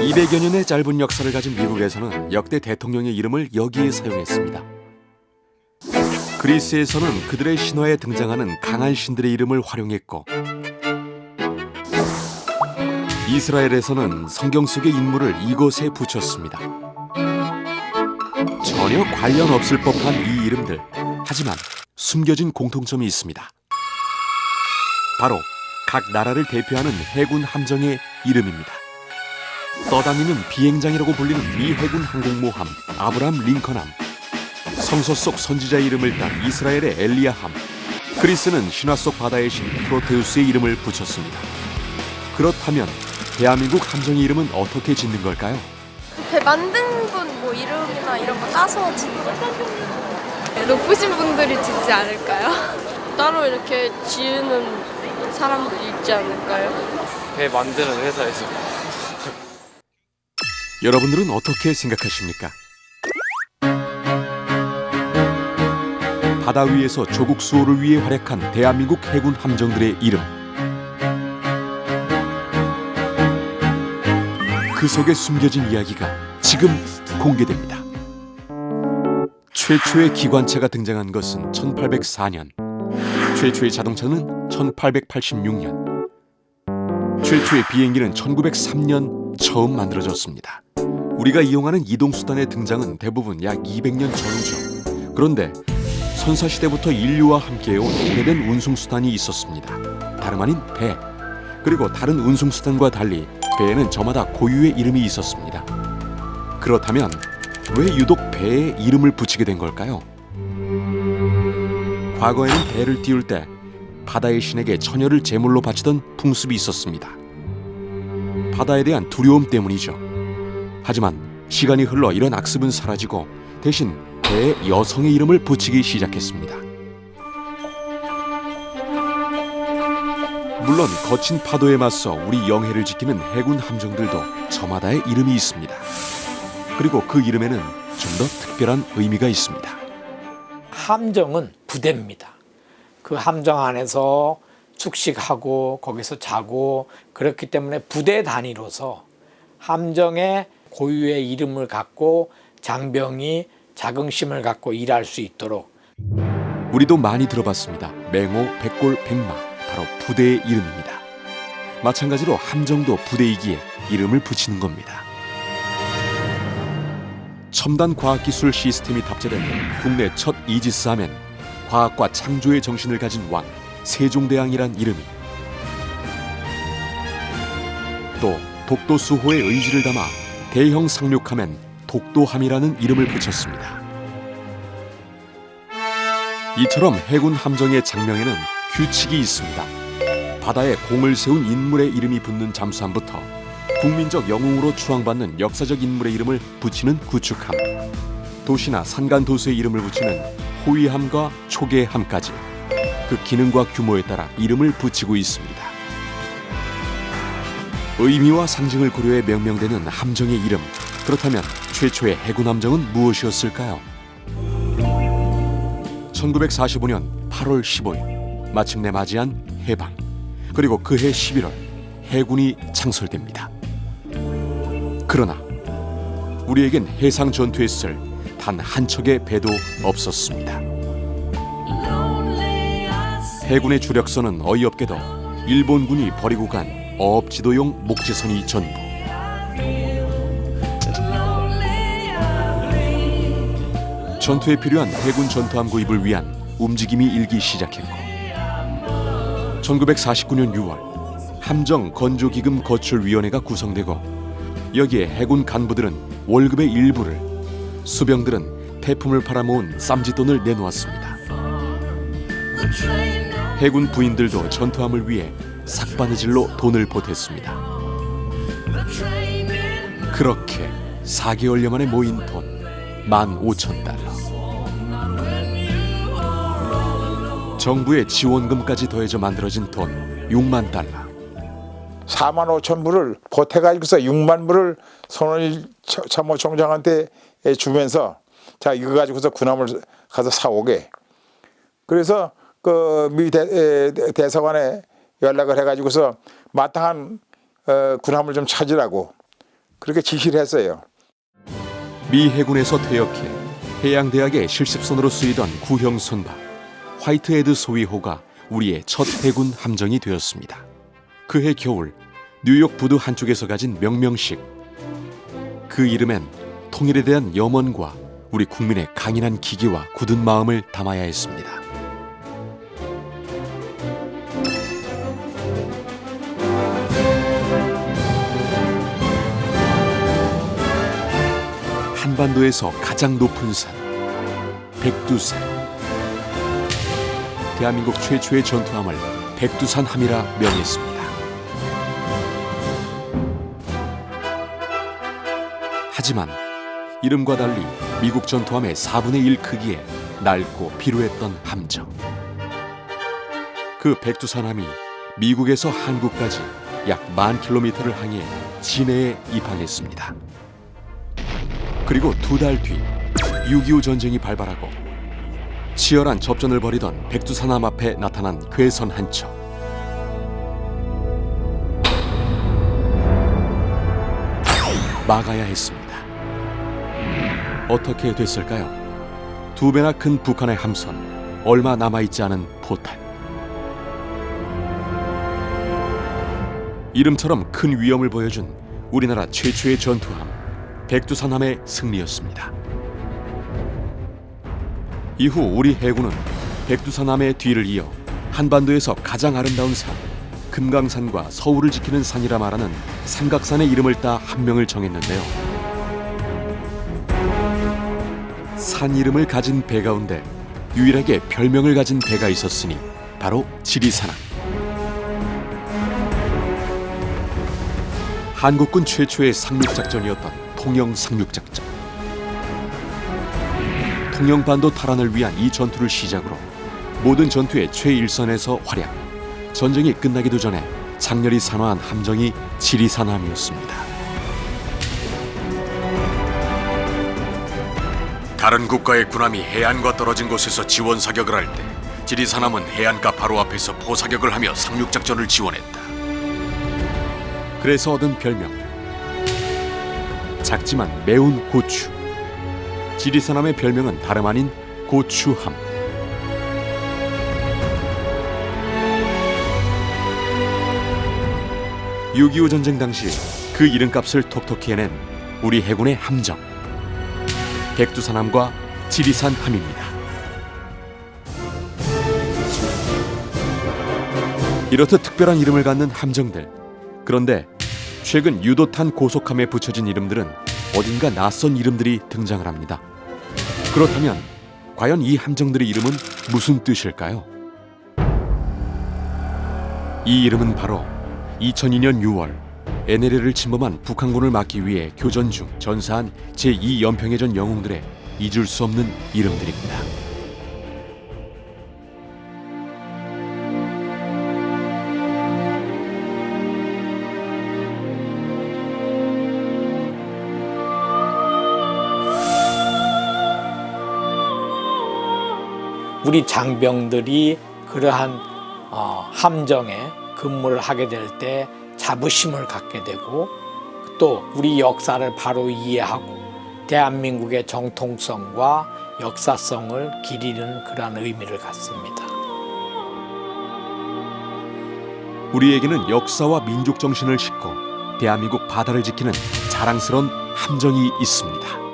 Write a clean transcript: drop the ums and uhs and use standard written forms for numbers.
200여 년의 짧은 역사를 가진 미국에서는 역대 대통령의 이름을 여기에 사용했습니다. 그리스에서는 그들의 신화에 등장하는 강한 신들의 이름을 활용했고, 이스라엘에서는 성경 속의 인물을 이곳에 붙였습니다. 전혀 관련 없을 법한 이 이름들, 하지만 숨겨진 공통점이 있습니다. 바로 각 나라를 대표하는 해군 함정의 이름입니다. 떠다니는 비행장이라고 불리는 미 해군 항공모함 아브라함 링컨함, 성서 속 선지자의 이름을 딴 이스라엘의 엘리야함, 그리스는 신화 속 바다의 신 프로테우스의 이름을 붙였습니다. 그렇다면 대한민국 함정의 이름은 어떻게 짓는 걸까요? 배 만든 분 뭐 이름이나 이런 거 따서 짓는 거? 높으신 분들이 짓지 않을까요? 따로 이렇게 지으는 사람들이 있지 않을까요? 배 만드는 회사에서. 여러분들은 어떻게 생각하십니까? 바다 위에서 조국 수호를 위해 활약한 대한민국 해군 함정들의 이름, 그 속에 숨겨진 이야기가 지금 공개됩니다. 최초의 기관차가 등장한 것은 1804년, 최초의 자동차는 1886년, 최초의 비행기는 1903년 처음 만들어졌습니다. 우리가 이용하는 이동수단의 등장은 대부분 약 200년 전이죠. 그런데 선사시대부터 인류와 함께해온 오래된 운송수단이 있었습니다. 다름 아닌 배. 그리고 다른 운송수단과 달리 배에는 저마다 고유의 이름이 있었습니다. 그렇다면 왜 유독 배에 이름을 붙이게 된 걸까요? 과거에는 배를 띄울 때 바다의 신에게 처녀를 제물로 바치던 풍습이 있었습니다. 바다에 대한 두려움 때문이죠. 하지만 시간이 흘러 이런 악습은 사라지고 대신 배에 여성의 이름을 붙이기 시작했습니다. 물론 거친 파도에 맞서 우리 영해를 지키는 해군 함정들도 저마다의 이름이 있습니다. 그리고 그 이름에는 좀 더 특별한 의미가 있습니다. 함정은 부대입니다. 그 함정 안에서 숙식하고 거기서 자고, 그렇기 때문에 부대 단위로서 함정의 고유의 이름을 갖고 장병이 자긍심을 갖고 일할 수 있도록. 우리도 많이 들어봤습니다. 맹호, 백골, 백마, 바로 부대의 이름입니다. 마찬가지로 함정도 부대이기에 이름을 붙이는 겁니다. 첨단 과학기술 시스템이 탑재된 국내 첫 이지스함엔 과학과 창조의 정신을 가진 왕 세종대왕이란 이름이, 또 독도수호의 의지를 담아 대형 상륙함엔 독도함이라는 이름을 붙였습니다. 이처럼 해군 함정의 장명에는 규칙이 있습니다. 바다에 공을 세운 인물의 이름이 붙는 잠수함부터 국민적 영웅으로 추앙받는 역사적 인물의 이름을 붙이는 구축함, 도시나 산간도수의 이름을 붙이는 호위함과 초계함까지 그 기능과 규모에 따라 이름을 붙이고 있습니다. 의미와 상징을 고려해 명명되는 함정의 이름, 그렇다면 최초의 해군 함정은 무엇이었을까요? 1945년 8월 15일 마침내 맞이한 해방, 그리고 그해 11월 해군이 창설됩니다. 그러나 우리에겐 해상 전투에 쓸 단 한 척의 배도 없었습니다. 해군의 주력선은 어이없게도 일본군이 버리고 간 어업지도용 목재선이 전부. 전투에 필요한 해군 전투함 구입을 위한 움직임이 일기 시작했고, 1949년 6월 함정 건조기금 거출위원회가 구성되고, 여기에 해군 간부들은 월급의 일부를, 수병들은 폐품을 팔아모은 쌈짓돈을 내놓았습니다. 해군 부인들도 전투함을 위해 삭바느질로 돈을 보탰습니다. 그렇게 4개월여 만에 모인 돈 15,000달러. 정부의 지원금까지 더해져 만들어진 돈 6만 달러. 4만 5천 불을 보태가지고서 6만 불을 손원일 참모총장한테 주면서, 자, 이거 가지고서 군함을 가서 사오게. 그래서 그 미 대사관에 연락을 해가지고서 마땅한 군함을 좀 찾으라고. 그렇게 지시를 했어요. 미 해군에서 퇴역해 해양대학의 실습선으로 쓰이던 구형 선박 화이트헤드 소위호가 우리의 첫 해군 함정이 되었습니다. 그해 겨울 뉴욕 부두 한쪽에서 가진 명명식. 그 이름엔 통일에 대한 염원과 우리 국민의 강인한 기기와 굳은 마음을 담아야 했습니다. 한반도에서 가장 높은 산, 백두산. 대한민국 최초의 전투함을 백두산함이라 명했습니다. 하지만 이름과 달리 미국 전투함의 4분의 1 크기에 낡고 피로했던 함정. 그 백두산함이 미국에서 한국까지 약 10,000km를 항해 진해에 입항했습니다. 그리고 2달 뒤 6.25 전쟁이 발발하고 치열한 접전을 벌이던 백두산함 앞에 나타난 괴선 한 척. 막아야 했습니다. 어떻게 됐을까요? 2배나 큰 북한의 함선, 얼마 남아있지 않은 포탄. 이름처럼 큰 위험을 보여준 우리나라 최초의 전투함 백두산함의 승리였습니다. 이후 우리 해군은 백두산함의 뒤를 이어 한반도에서 가장 아름다운 산, 금강산과 서울을 지키는 산이라 말하는 삼각산의 이름을 따 함명을 정했는데요. 산 이름을 가진 배 가운데 유일하게 별명을 가진 배가 있었으니 바로 지리산함. 한국군 최초의 상륙작전이었던 통영상륙작전. 통영반도 탈환을 위한 이 전투를 시작으로 모든 전투의 최일선에서 활약, 전쟁이 끝나기도 전에 장렬히 산화한 함정이 지리산함이었습니다. 다른 국가의 군함이 해안과 떨어진 곳에서 지원 사격을 할 때 지리산함은 해안가 바로 앞에서 포사격을 하며 상륙작전을 지원했다. 그래서 얻은 별명, 작지만 매운 고추. 지리산함의 별명은 다름 아닌 고추함. (6.25) 전쟁 당시 그 이름값을 톡톡히 해낸 우리 해군의 함정, 백두산함과 지리산함입니다. 이렇듯 특별한 이름을 갖는 함정들. 그런데 최근 유도탄 고속함에 붙여진 이름들은 어딘가 낯선 이름들이 등장을 합니다. 그렇다면 과연 이 함정들의 이름은 무슨 뜻일까요? 이 이름은 바로 2002년 6월 NLL을 침범한 북한군을 막기 위해 교전 중 전사한 제2연평해전 영웅들의 잊을 수 없는 이름들입니다. 우리 장병들이 그러한 함정에 근무를 하게 될 때 자부심을 갖게 되고 또 우리 역사를 바로 이해하고 대한민국의 정통성과 역사성을 기리는 그러한 의미를 갖습니다. 우리에게는 역사와 민족 정신을 싣고 대한민국 바다를 지키는 자랑스러운 함정이 있습니다.